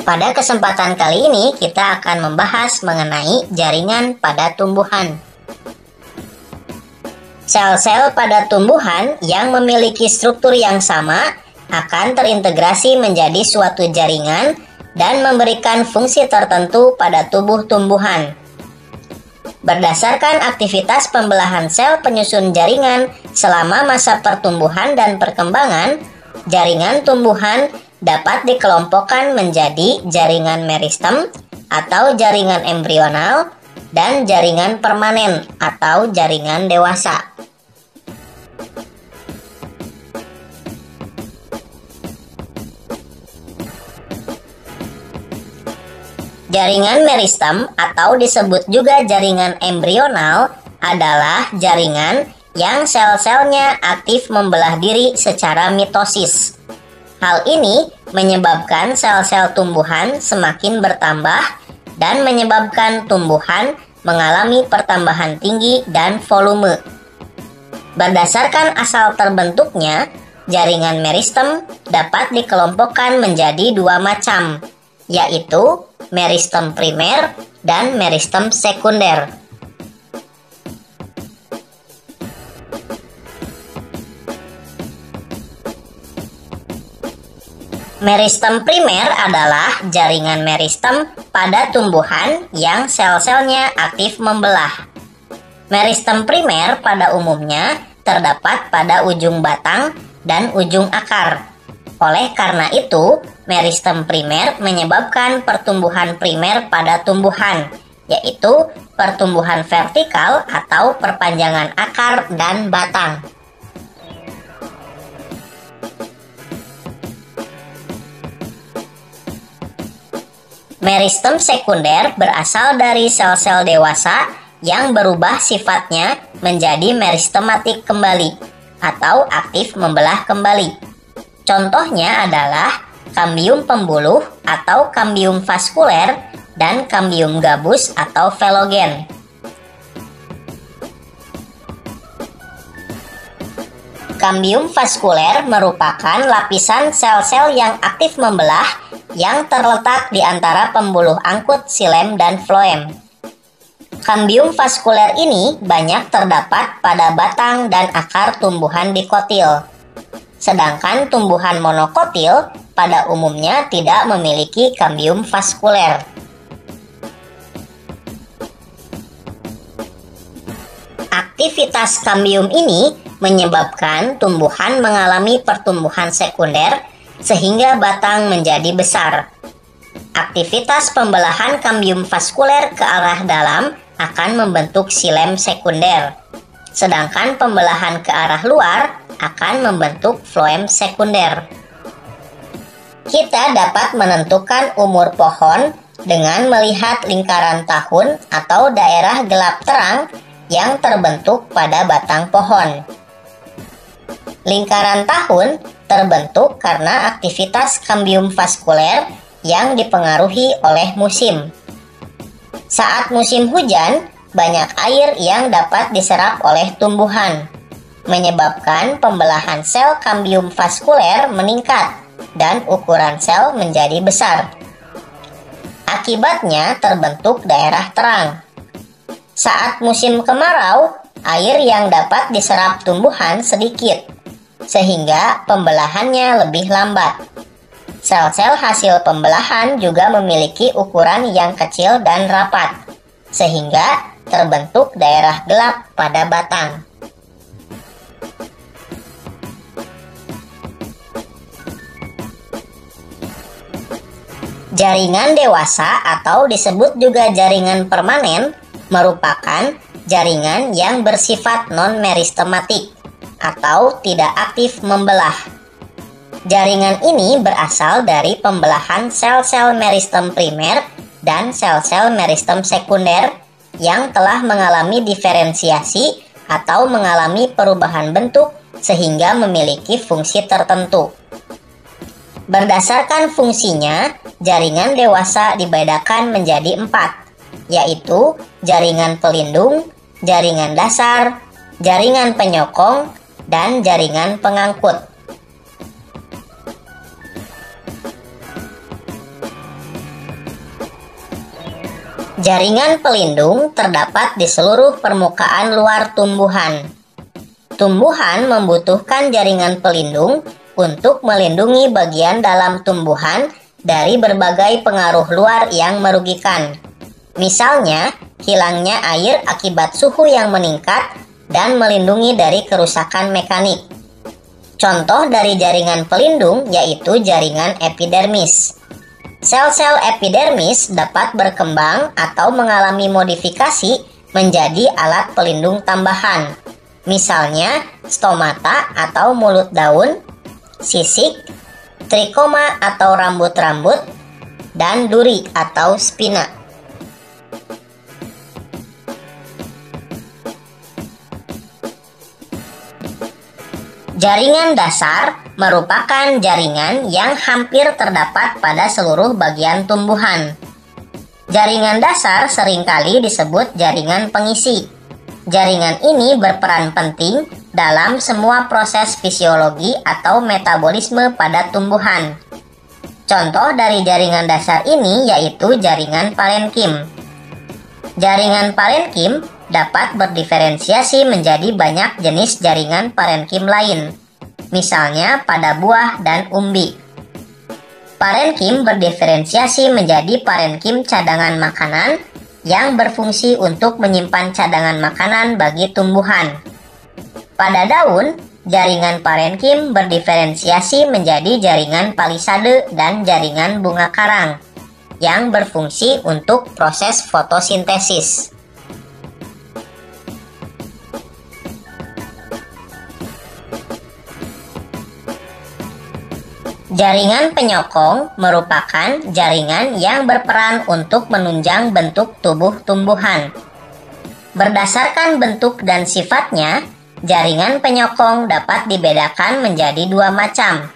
Pada kesempatan kali ini kita akan membahas mengenai jaringan pada tumbuhan. Sel-sel pada tumbuhan yang memiliki struktur yang sama akan terintegrasi menjadi suatu jaringan dan memberikan fungsi tertentu pada tubuh tumbuhan. Berdasarkan aktivitas pembelahan sel penyusun jaringan selama masa pertumbuhan dan perkembangan, jaringan tumbuhan dapat dikelompokkan menjadi jaringan meristem atau jaringan embrional dan jaringan permanen atau jaringan dewasa. Jaringan meristem atau disebut juga jaringan embrional adalah jaringan yang sel-selnya aktif membelah diri secara mitosis. Hal ini menyebabkan sel-sel tumbuhan semakin bertambah dan menyebabkan tumbuhan mengalami pertambahan tinggi dan volume. Berdasarkan asal terbentuknya, jaringan meristem dapat dikelompokkan menjadi dua macam, yaitu meristem primer dan meristem sekunder. Meristem primer adalah jaringan meristem pada tumbuhan yang sel-selnya aktif membelah. Meristem primer pada umumnya terdapat pada ujung batang dan ujung akar. Oleh karena itu, meristem primer menyebabkan pertumbuhan primer pada tumbuhan, yaitu pertumbuhan vertikal atau perpanjangan akar dan batang. Meristem sekunder berasal dari sel-sel dewasa yang berubah sifatnya menjadi meristematik kembali atau aktif membelah kembali. Contohnya adalah kambium pembuluh atau kambium vaskuler dan kambium gabus atau velogen. Kambium vaskuler merupakan lapisan sel-sel yang aktif membelah yang terletak di antara pembuluh angkut xilem dan floem. Kambium vaskuler ini banyak terdapat pada batang dan akar tumbuhan dikotil. Sedangkan tumbuhan monokotil pada umumnya tidak memiliki kambium vaskuler. Aktivitas kambium ini menyebabkan tumbuhan mengalami pertumbuhan sekunder sehingga batang menjadi besar. Aktivitas pembelahan kambium vaskuler ke arah dalam akan membentuk xilem sekunder, sedangkan pembelahan ke arah luar akan membentuk floem sekunder. Kita dapat menentukan umur pohon dengan melihat lingkaran tahun atau daerah gelap terang yang terbentuk pada batang pohon. Lingkaran tahun terbentuk karena aktivitas kambium vaskuler yang dipengaruhi oleh musim. Saat musim hujan, banyak air yang dapat diserap oleh tumbuhan, menyebabkan pembelahan sel kambium vaskuler meningkat dan ukuran sel menjadi besar. Akibatnya terbentuk daerah terang. Saat musim kemarau, air yang dapat diserap tumbuhan sedikit, sehingga pembelahannya lebih lambat. Sel-sel hasil pembelahan juga memiliki ukuran yang kecil dan rapat, sehingga terbentuk daerah gelap pada batang. Jaringan dewasa atau disebut juga jaringan permanen merupakan jaringan yang bersifat non-meristematik atau tidak aktif membelah. Jaringan ini berasal dari pembelahan sel-sel meristem primer dan sel-sel meristem sekunder yang telah mengalami diferensiasi atau mengalami perubahan bentuk sehingga memiliki fungsi tertentu. Berdasarkan fungsinya, jaringan dewasa dibedakan menjadi 4, yaitu jaringan pelindung, jaringan dasar, jaringan penyokong, dan jaringan pengangkut. Jaringan pelindung terdapat di seluruh permukaan luar tumbuhan. Tumbuhan membutuhkan jaringan pelindung untuk melindungi bagian dalam tumbuhan dari berbagai pengaruh luar yang merugikan. Misalnya, hilangnya air akibat suhu yang meningkat dan melindungi dari kerusakan mekanik. Contoh dari jaringan pelindung yaitu jaringan epidermis. Sel-sel epidermis dapat berkembang atau mengalami modifikasi menjadi alat pelindung tambahan. Misalnya, stomata atau mulut daun, sisik, trikoma atau rambut-rambut, dan duri atau spina. Jaringan dasar merupakan jaringan yang hampir terdapat pada seluruh bagian tumbuhan. Jaringan dasar seringkali disebut jaringan pengisi. Jaringan ini berperan penting dalam semua proses fisiologi atau metabolisme pada tumbuhan. Contoh dari jaringan dasar ini yaitu jaringan parenkim. Jaringan parenkim dapat berdiferensiasi menjadi banyak jenis jaringan parenkim lain, misalnya pada buah dan umbi. Parenkim berdiferensiasi menjadi parenkim cadangan makanan yang berfungsi untuk menyimpan cadangan makanan bagi tumbuhan. Pada daun, jaringan parenkim berdiferensiasi menjadi jaringan palisade dan jaringan bunga karang yang berfungsi untuk proses fotosintesis. Jaringan penyokong merupakan jaringan yang berperan untuk menunjang bentuk tubuh tumbuhan. Berdasarkan bentuk dan sifatnya, jaringan penyokong dapat dibedakan menjadi dua macam,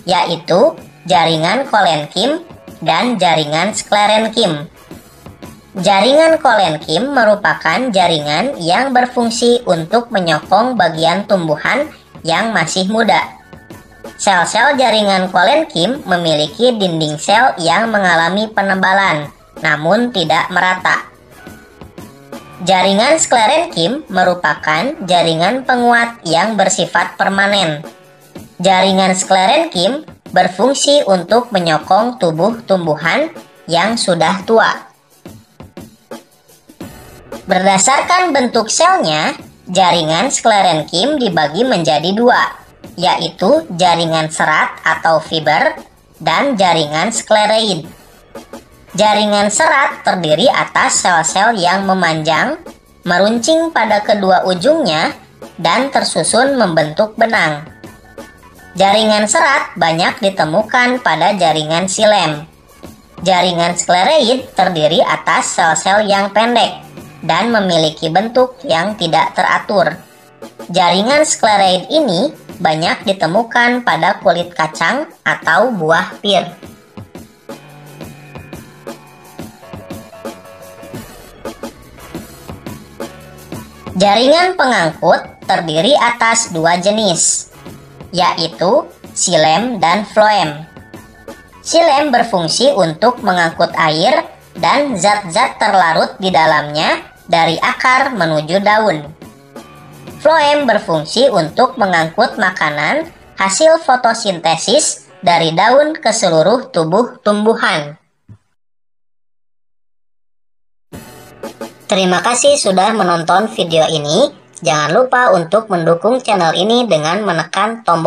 yaitu jaringan kolenkim dan jaringan sklerenkim. Jaringan kolenkim merupakan jaringan yang berfungsi untuk menyokong bagian tumbuhan yang masih muda. Sel-sel jaringan kolenkim memiliki dinding sel yang mengalami penebalan, namun tidak merata. Jaringan sklerenkim merupakan jaringan penguat yang bersifat permanen. Jaringan sklerenkim berfungsi untuk menyokong tubuh tumbuhan yang sudah tua. Berdasarkan bentuk selnya, jaringan sklerenkim dibagi menjadi dua, yaitu jaringan serat atau fiber dan jaringan sklereid. Jaringan serat terdiri atas sel-sel yang memanjang, meruncing pada kedua ujungnya, dan tersusun membentuk benang. Jaringan serat banyak ditemukan pada jaringan xilem. Jaringan sklereid terdiri atas sel-sel yang pendek dan memiliki bentuk yang tidak teratur. Jaringan sklereid ini banyak ditemukan pada kulit kacang atau buah pir. Jaringan pengangkut terdiri atas dua jenis, yaitu xilem dan floem. Xilem berfungsi untuk mengangkut air dan zat-zat terlarut di dalamnya dari akar menuju daun. Floem berfungsi untuk mengangkut makanan hasil fotosintesis dari daun ke seluruh tubuh tumbuhan. Terima kasih sudah menonton video ini. Jangan lupa untuk mendukung channel ini dengan menekan tombol